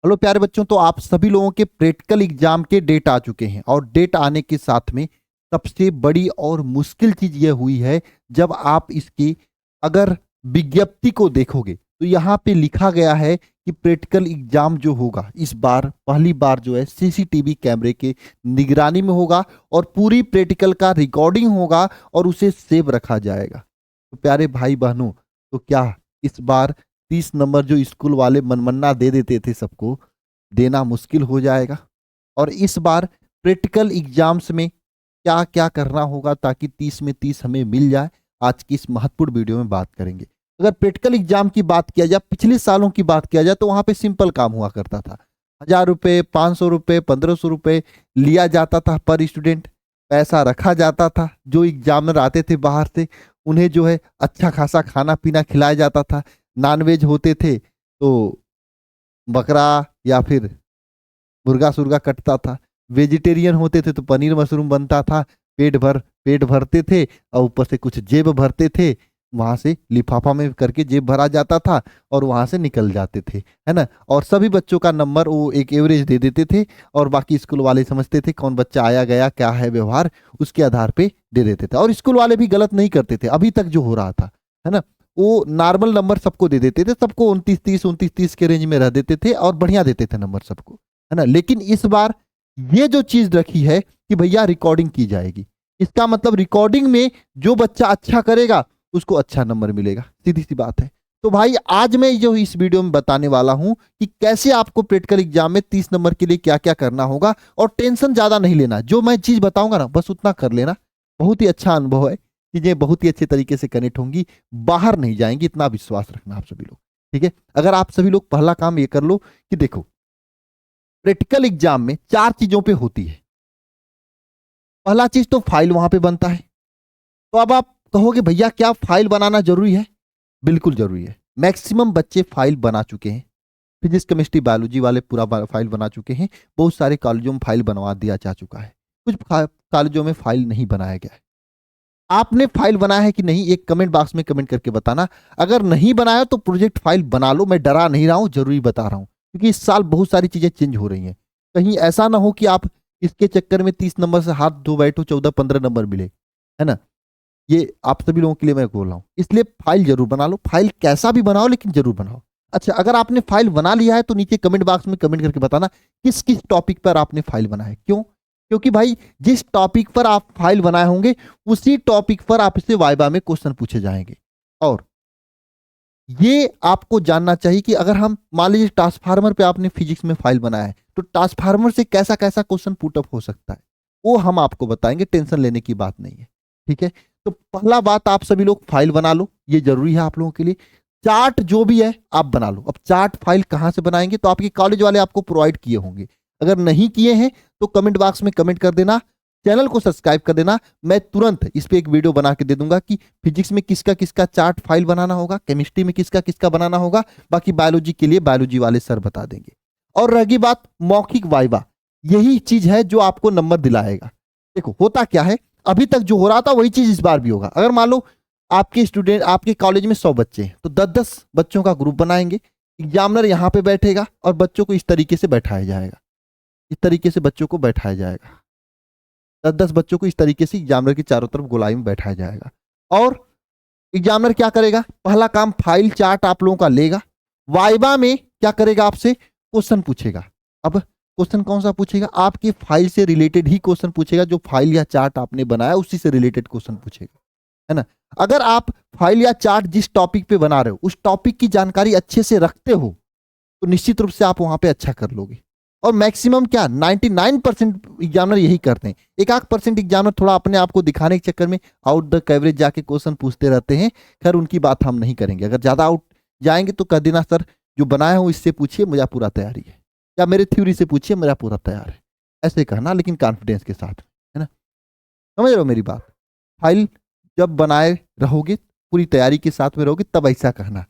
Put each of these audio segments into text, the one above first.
Hello प्यारे बच्चों, तो आप सभी लोगों के प्रैक्टिकल एग्जाम के डेट आ चुके हैं और डेट आने के साथ में सबसे बड़ी और मुश्किल चीज यह हुई है जब आप इसकी अगर विज्ञप्ति को देखोगे तो यहाँ पे लिखा गया है कि प्रैक्टिकल एग्जाम जो होगा इस बार पहली बार जो है सीसीटीवी कैमरे के निगरानी में होगा और पूरी प्रैक्टिकल का रिकॉर्डिंग होगा और उसे सेव रखा जाएगा। तो प्यारे भाई बहनों, तो क्या इस बार 30 नंबर जो स्कूल वाले मनमन्ना दे देते थे सबको, देना मुश्किल हो जाएगा? और इस बार प्रैक्टिकल एग्जाम्स में क्या क्या करना होगा ताकि 30 में 30 हमें मिल जाए, आज की इस महत्वपूर्ण वीडियो में बात करेंगे। अगर प्रैक्टिकल एग्जाम की बात किया जाए, पिछले सालों की बात किया जाए, तो वहां पे सिंपल काम हुआ करता था। 1000 रुपये, 500 रुपये, 1500 रुपये लिया जाता था पर स्टूडेंट, पैसा रखा जाता था। जो एग्जामिनर आते थे बाहर से उन्हें जो है अच्छा खासा खाना पीना खिलाया जाता था। नॉनवेज होते थे तो बकरा या फिर मुर्गा सुर्गा कटता था, वेजिटेरियन होते थे तो पनीर मशरूम बनता था। पेट भरते थे और ऊपर से कुछ जेब भरते थे, वहां से लिफाफा में करके जेब भरा जाता था और वहां से निकल जाते थे, है ना। और सभी बच्चों का नंबर वो एक एवरेज दे देते थे और बाकी स्कूल वाले समझते थे कौन बच्चा आया गया, क्या है व्यवहार, उसके आधार पे दे देते थे। और स्कूल वाले भी गलत नहीं करते थे, अभी तक जो हो रहा था, है ना। वो नॉर्मल नंबर सबको दे देते थे, सबको 29-30 के रेंज में रह देते थे और बढ़िया देते थे नंबर सबको, है ना। लेकिन इस बार ये जो चीज रखी है कि भैया रिकॉर्डिंग की जाएगी, इसका मतलब रिकॉर्डिंग में जो बच्चा अच्छा करेगा उसको अच्छा नंबर मिलेगा, सीधी सी बात है। तो भाई आज मैं जो इस वीडियो में बताने वाला हूं कि कैसे आपको प्रैक्टिकल एग्जाम में 30 नंबर के लिए क्या क्या करना होगा, और टेंशन ज्यादा नहीं लेना, जो मैं चीज बताऊंगा ना बस उतना कर लेना। बहुत ही अच्छा अनुभव है, चीजें बहुत ही अच्छे तरीके से कनेक्ट होंगी, बाहर नहीं जाएंगी, इतना विश्वास रखना आप सभी लोग, ठीक है। अगर आप सभी लोग पहला काम ये कर लो कि देखो प्रैक्टिकल एग्जाम में 4 चीजों पे होती है। पहला चीज तो फाइल वहां पे बनता है। तो अब आप कहोगे भैया क्या फाइल बनाना जरूरी है? बिल्कुल जरूरी है। मैक्सिमम बच्चे फाइल बना चुके हैं, फिजिक्स केमिस्ट्री बायोलॉजी वाले पूरा फाइल बना चुके हैं। बहुत सारे कॉलेजों में फाइल बनवा दिया जा चुका है, कुछ कॉलेजों में फाइल नहीं बनाया गया है। आपने फाइल बनाया है कि नहीं, एक कमेंट बॉक्स में कमेंट करके बताना। अगर नहीं बनाया तो प्रोजेक्ट फाइल बना लो, मैं डरा नहीं रहा हूं, जरूरी बता रहा हूं, क्योंकि इस साल बहुत सारी चीजें चेंज हो रही हैं। कहीं ऐसा ना हो कि आप इसके चक्कर में 30 नंबर से हाथ धो बैठो, 14-15 नंबर मिले, है ना। ये आप सभी लोगों के लिए मैं बोल रहा हूं, इसलिए फाइल जरूर बना लो। फाइल कैसा भी बनाओ लेकिन जरूर बनाओ। अच्छा, अगर आपने फाइल बना लिया है तो नीचे कमेंट बॉक्स में कमेंट करके बताना किस किस टॉपिक पर आपने फाइल बनाया है। क्यों? क्योंकि भाई जिस टॉपिक पर आप फाइल बनाए होंगे उसी टॉपिक पर आपसे वाइवा में क्वेश्चन पूछे जाएंगे। और ये आपको जानना चाहिए कि अगर हम मान लीजिए ट्रांसफार्मर पे आपने फिजिक्स में फाइल बनाया है तो ट्रांसफार्मर से कैसा कैसा क्वेश्चन पुटअप हो सकता है, वो हम आपको बताएंगे, टेंशन लेने की बात नहीं है, ठीक है। तो पहला बात, आप सभी लोग फाइल बना लो, ये जरूरी है आप लोगों के लिए। चार्ट जो भी है आप बना लो। अब चार्ट फाइल कहां से बनाएंगे, तो आपके कॉलेज वाले आपको प्रोवाइड किए होंगे। अगर नहीं किए हैं तो कमेंट बॉक्स में कमेंट कर देना, चैनल को सब्सक्राइब कर देना। मैं तुरंत इस पे एक वीडियो बना के दे दूंगा कि फिजिक्स में किसका किसका चार्ट फाइल बनाना होगा, केमिस्ट्री में किसका किसका बनाना होगा, बाकी बायोलॉजी के लिए बायोलॉजी वाले सर बता देंगे। और रही बात मौखिक वाइवा, यही चीज है जो आपको नंबर दिलाएगा। देखो होता क्या है, अभी तक जो हो रहा था वही चीज इस बार भी होगा। अगर मान लो आपके स्टूडेंट, आपके कॉलेज में 100 बच्चे हैं तो 10-10 बच्चों का ग्रुप बनाएंगे। एग्जामिनर यहाँ पे बैठेगा और बच्चों को इस तरीके से बैठाया जाएगा, इस तरीके से बच्चों को बैठाया जाएगा। 10-10 बच्चों को इस तरीके से एग्जामिनर के चारों तरफ गोलाई में बैठाया जाएगा। और एग्जामिनर क्या करेगा, पहला काम फाइल चार्ट आप लोगों का लेगा। वाइवा में क्या करेगा, आपसे क्वेश्चन पूछेगा। अब क्वेश्चन कौन सा पूछेगा, आपकी फाइल से रिलेटेड ही क्वेश्चन पूछेगा, जो फाइल या चार्ट आपने बनाया उसी से रिलेटेड क्वेश्चन पूछेगा, है ना। अगर आप फाइल या चार्ट जिस टॉपिक पे बना रहे हो उस टॉपिक की जानकारी अच्छे से रखते हो तो निश्चित रूप से आप वहां पे अच्छा कर लोगे। और मैक्सिमम क्या 99% एग्जामिनर यही करते हैं। 1-8% एग्जामिनर थोड़ा अपने आप को दिखाने के चक्कर में आउट द कवरेज जाके क्वेश्चन पूछते रहते हैं। खैर उनकी बात हम नहीं करेंगे, अगर ज्यादा आउट जाएंगे तो कह देना सर जो बनाया हूं इससे पूछिए, मुझे पूरा तैयारी है, या मेरे थ्योरी से पूछिए, मेरा पूरा तैयार है, ऐसे कहना, लेकिन कॉन्फिडेंस के साथ, है ना। समझ रहे हो मेरी बात? फाइल जब बनाए रहोगे, पूरी तैयारी के साथ में रहोगे, तब ऐसा कहना।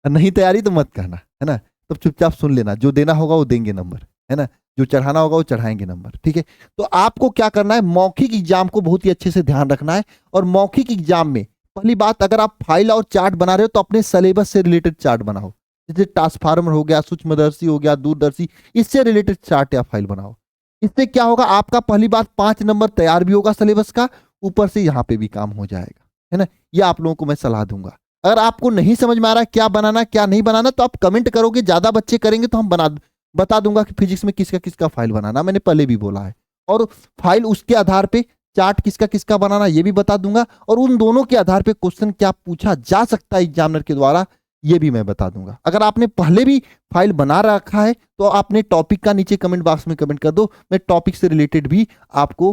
नहीं तैयारी तो मत कहना, है ना। तब चुपचाप सुन लेना, जो देना होगा वो देंगे नंबर, है ना, जो चढ़ाना होगा वो चढ़ाएंगे नंबर, ठीक है। तो आपको क्या करना है, मौखिक एग्जाम को बहुत ही अच्छे से ध्यान रखना है। और मौखिक एग्जाम में पहली बात, अगर आप फाइल और चार्ट बना रहे हो तो अपने सिलेबस से रिलेटेड चार्ट बनाओ। जैसे ट्रांसफार्मर हो गया, सूक्ष्मदर्शी हो गया, दूरदर्शी, इससे रिलेटेड चार्ट या फाइल बनाओ। इससे क्या होगा, आपका पहली बात 5 नंबर तैयार भी होगा सिलेबस का, ऊपर से यहाँ पे भी काम हो जाएगा, है ना। ये आप लोगों को मैं सलाह दूंगा। अगर आपको नहीं समझ में आ रहा है क्या बनाना क्या नहीं बनाना, तो आप कमेंट करोगे, ज्यादा बच्चे करेंगे तो हम बता दूंगा कि फिजिक्स में किसका किसका फाइल बनाना, मैंने पहले भी बोला है। और फाइल उसके आधार पे चार्ट किसका किसका बनाना ये भी बता दूंगा, और उन दोनों के आधार पे क्वेश्चन क्या पूछा जा सकता है एग्जामिनर के द्वारा ये भी मैं बता दूंगा। अगर आपने पहले भी फाइल बना रखा है तो आपने टॉपिक का नीचे कमेंट बॉक्स में कमेंट कर दो, मैं टॉपिक से रिलेटेड भी आपको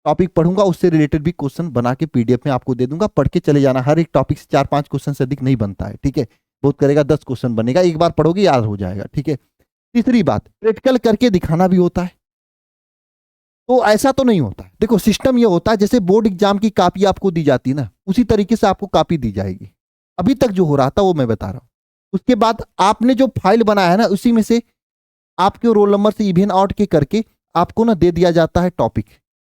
टॉपिक पढ़ूंगा, उससे रिलेटेड भी क्वेश्चन बना के पीडीएफ में आपको दे दूंगा, पढ़ के चले जाना। हर एक टॉपिक से 4-5 क्वेश्चन से अधिक नहीं बनता है, ठीक है। बहुत करेगा 10 क्वेश्चन बनेगा, एक बार पढ़ोगे याद हो जाएगा, ठीक है। तीसरी बात, प्रैक्टिकल करके दिखाना भी होता है। तो ऐसा तो नहीं होता है, देखो सिस्टम ये होता है जैसे बोर्ड एग्जाम की कॉपी आपको दी जाती है ना, उसी तरीके से आपको कॉपी दी जाएगी। अभी तक जो हो रहा था वो मैं बता रहा हूं। उसके बाद आपने जो फाइल बनाया है ना, उसी में से आपके रोल नंबर से इवन आउट के करके आपको ना दे दिया जाता है टॉपिक,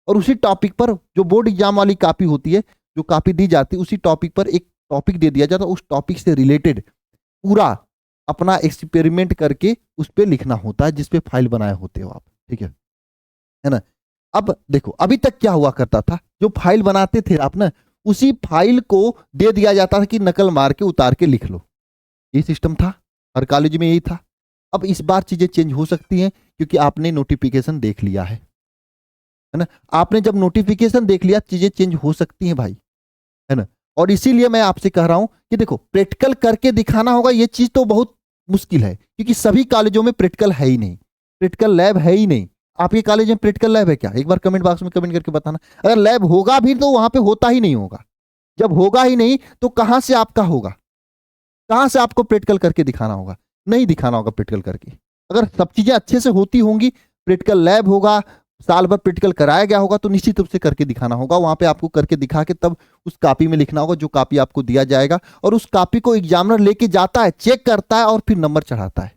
और उसी टॉपिक पर जो बोर्ड एग्जाम वाली कॉपी होती है, जो कॉपी दी जाती है, उसी टॉपिक पर एक टॉपिक दे दिया जाता है, उस टॉपिक से रिलेटेड पूरा अपना एक्सपेरिमेंट करके उस पर लिखना होता है, जिसपे फाइल बनाए होते हो आप, ठीक है ना। अब देखो अभी तक क्या हुआ करता था, जो फाइल बनाते थे आप ना, उसी फाइल को दे दिया जाता था कि नकल मार के उतार के लिख लो, ये सिस्टम था, हर कॉलेज में यही था। अब इस बार चीजें चेंज हो सकती हैं, क्योंकि आपने नोटिफिकेशन देख लिया है ना। आपने जब नोटिफिकेशन देख लिया, चीजें चेंज हो सकती हैं भाई, है ना। और इसीलिए मैं आपसे कह रहा हूं कि देखो प्रैक्टिकल करके दिखाना होगा, ये चीज तो बहुत मुश्किल है, क्योंकि सभी कॉलेजों में प्रैक्टिकल है ही नहीं, प्रैक्टिकल लैब है ही नहीं। आपके कॉलेज में प्रैक्टिकल लैब है क्या, एक बार कमेंट बॉक्स में कमेंट करके बताना। अगर लैब होगा भी तो वहां पे होता ही नहीं होगा। जब होगा ही नहीं तो कहां से आपका होगा, कहां से आपको प्रैक्टिकल करके दिखाना होगा, नहीं दिखाना होगा प्रैक्टिकल करके। अगर सब चीजें अच्छे से होती होंगी, प्रैक्टिकल लैब होगा, साल भर प्रैक्टिकल कराया गया होगा, तो निश्चित रूप से करके दिखाना होगा। वहां पे आपको करके दिखा के तब उस कॉपी में लिखना होगा, जो कॉपी आपको दिया जाएगा, और उस कॉपी को एग्जामिनर लेके जाता है, चेक करता है और फिर नंबर चढ़ाता है।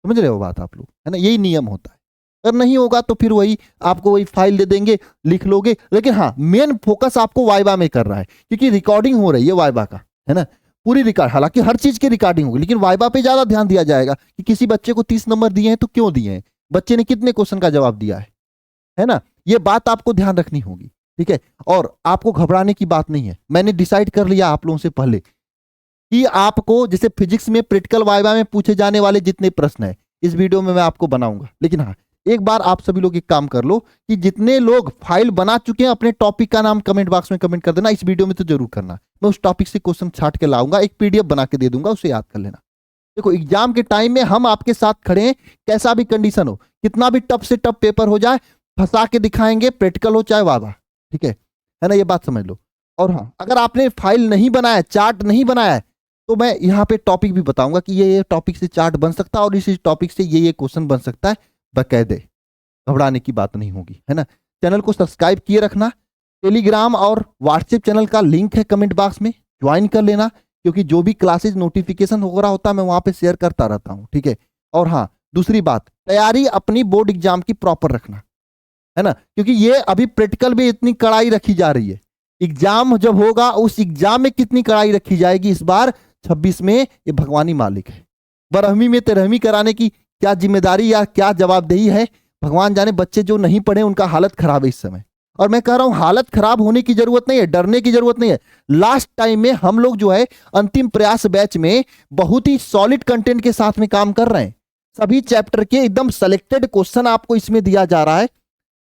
समझ रहे हो बात आप लोग, है ना, यही नियम होता है। अगर नहीं होगा तो फिर वही आपको वही फाइल दे देंगे, लिख लोगे। लेकिन हाँ, मेन फोकस आपको वाइवा में कर रहा है, क्योंकि रिकॉर्डिंग हो रही है वाइवा का, है ना, पूरी रिकॉर्ड, हालांकि हर चीज की रिकॉर्डिंग होगी, लेकिन वाइवा पे ज्यादा ध्यान दिया जाएगा कि किसी बच्चे को 30 नंबर दिए हैं तो क्यों दिए हैं, बच्चे ने कितने क्वेश्चन का जवाब दिया है ना। ये बात आपको ध्यान रखनी होगी, ठीक है। और आपको घबराने की बात नहीं है, मैंने डिसाइड कर लिया आप लोगों से पहले कि आपको जैसे फिजिक्स में प्रैक्टिकल वाइवा में पूछे जाने वाले जितने प्रश्न है, इस वीडियो में मैं आपको बनाऊंगा। लेकिन हाँ, एक बार आप सभी लोग एक काम कर लो कि जितने लोग फाइल बना चुके हैं, अपने टॉपिक का नाम कमेंट बॉक्स में कमेंट कर देना। इस वीडियो में तो जरूर करना, मैं उस टॉपिक से क्वेश्चन छाट के लाऊंगा, एक पीडीएफ बना के दे दूंगा, उसे याद कर लेना। देखो एग्जाम के टाइम में हम आपके साथ खड़े हैं, कैसा भी कंडीशन हो, कितना भी टफ से टफ पेपर हो जाए, फंसा के दिखाएंगे, प्रैक्टिकल हो चाहे वादा, ठीक है ना, ये बात समझ लो। और हाँ, अगर आपने फाइल नहीं बनाया, चार्ट नहीं बनाया है, तो मैं यहाँ पे टॉपिक भी बताऊंगा कि ये टॉपिक से चार्ट बन सकता है, और इस टॉपिक से ये क्वेश्चन बन सकता है, बकायदे, घबराने की बात नहीं होगी, है ना। चैनल को सब्सक्राइब किए रखना, टेलीग्राम और व्हाट्सएप चैनल का लिंक है कमेंट बॉक्स में, ज्वाइन कर लेना, क्योंकि जो भी क्लासेज नोटिफिकेशन हो रहा होता है मैं वहां पे शेयर करता रहता हूं, ठीक है। और हाँ, दूसरी बात, तैयारी अपनी बोर्ड एग्जाम की प्रॉपर रखना, है ना, क्योंकि ये अभी प्रैक्टिकल में इतनी कड़ाई रखी जा रही है, एग्जाम जब होगा उस एग्जाम में कितनी कड़ाई रखी जाएगी इस बार 26 में, ये भगवान ही मालिक है। बरहमी में तेरहवीं कराने की क्या जिम्मेदारी या क्या जवाबदेही है, भगवान जाने। बच्चे जो नहीं पढ़े उनका हालत खराब है इस समय, और मैं कह रहा हूं हालत खराब होने की जरूरत नहीं है, डरने की जरूरत नहीं है। लास्ट टाइम में हम लोग जो है अंतिम प्रयास बैच में बहुत ही सॉलिड कंटेंट के साथ में काम कर रहे हैं, सभी चैप्टर के एकदम सेलेक्टेड क्वेश्चन आपको इसमें दिया जा रहा है,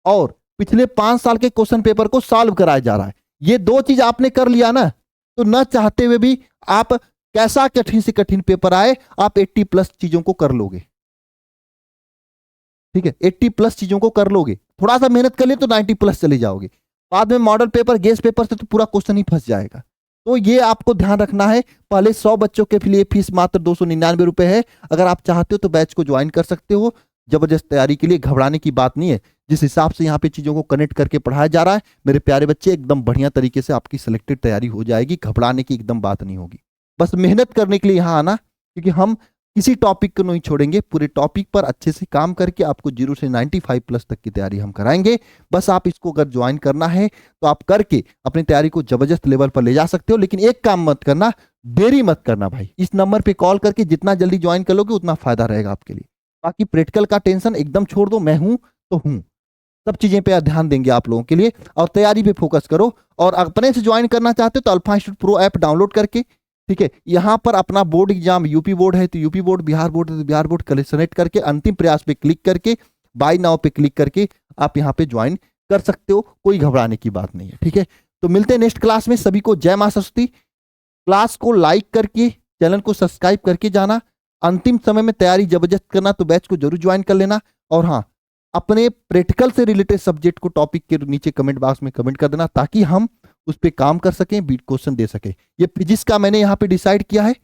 और पिछले 5 साल के क्वेश्चन पेपर को सॉल्व कराया जा रहा है। ये दो चीज आपने कर लिया ना, तो न चाहते हुए भी आप कैसा कठिन से कठिन पेपर आए, आप 80+ चीजों को कर लोगे, ठीक है, 80+ चीजों को कर लोगे। थोड़ा सा मेहनत कर ले तो 90+ चले जाओगे। बाद में मॉडल पेपर, गेस पेपर से तो पूरा क्वेश्चन ही फंस जाएगा। तो ये आपको ध्यान रखना है। पहले 100 बच्चों के लिए फीस मात्र 299 रुपए है। अगर आप चाहते हो तो बैच को ज्वाइन कर सकते हो, जबरदस्त तैयारी के लिए। घबराने की बात नहीं है, जिस हिसाब से यहाँ पे चीजों को कनेक्ट करके पढ़ाया जा रहा है मेरे प्यारे बच्चे, एकदम बढ़िया तरीके से आपकी सिलेक्टेड तैयारी हो जाएगी। घबराने की एकदम बात नहीं होगी, बस मेहनत करने के लिए यहाँ आना, क्योंकि हम किसी टॉपिक को नहीं छोड़ेंगे, पूरे टॉपिक पर अच्छे से काम करके आपको 0 से 95 प्लस तक की तैयारी हम कराएंगे। बस आप इसको अगर ज्वाइन करना है तो आप करके अपनी तैयारी को जबरदस्त लेवल पर ले जा सकते हो। लेकिन एक काम मत करना, देरी मत करना भाई। इस नंबर पे कॉल करके जितना जल्दी ज्वाइन कर लोगे उतना फायदा रहेगा आपके लिए। बाकी प्रैक्टिकल का टेंशन एकदम छोड़ दो, मैं हूं तो हूं, सब चीजें पे ध्यान देंगे आप लोगों के लिए। और तैयारी पे फोकस करो। और अपने से ज्वाइन करना चाहते हो तो alpha institute pro app download करके, ठीक है, यहाँ पर अपना बोर्ड एग्जाम, यूपी बोर्ड है तो यूपी बोर्ड, बिहार बोर्ड है तो बिहार बोर्ड सेलेक्ट करके अंतिम प्रयास पे क्लिक करके, बाय नाउ पे क्लिक करके आप यहाँ पे ज्वाइन कर सकते हो। कोई घबराने की बात नहीं है, ठीक है। तो मिलते हैं नेक्स्ट क्लास में। सभी को जय मां सरस्वती। क्लास को लाइक करके, चैनल को सब्सक्राइब करके जाना। अंतिम समय में तैयारी जबरदस्त करना तो बैच को जरूर ज्वाइन कर लेना। और हाँ, अपने प्रैक्टिकल से रिलेटेड सब्जेक्ट को टॉपिक के नीचे कमेंट बॉक्स में कमेंट कर देना ताकि हम उस पर काम कर सकें, बीट क्वेश्चन दे सके। ये फिजिक्स का मैंने यहाँ पे डिसाइड किया है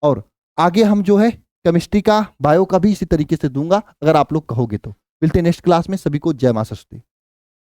और आगे हम जो है केमिस्ट्री का, बायो का भी इसी तरीके से दूंगा अगर आप लोग कहोगे तो। मिलते हैं नेक्स्ट क्लास में। सभी को जय मां सरस्वती।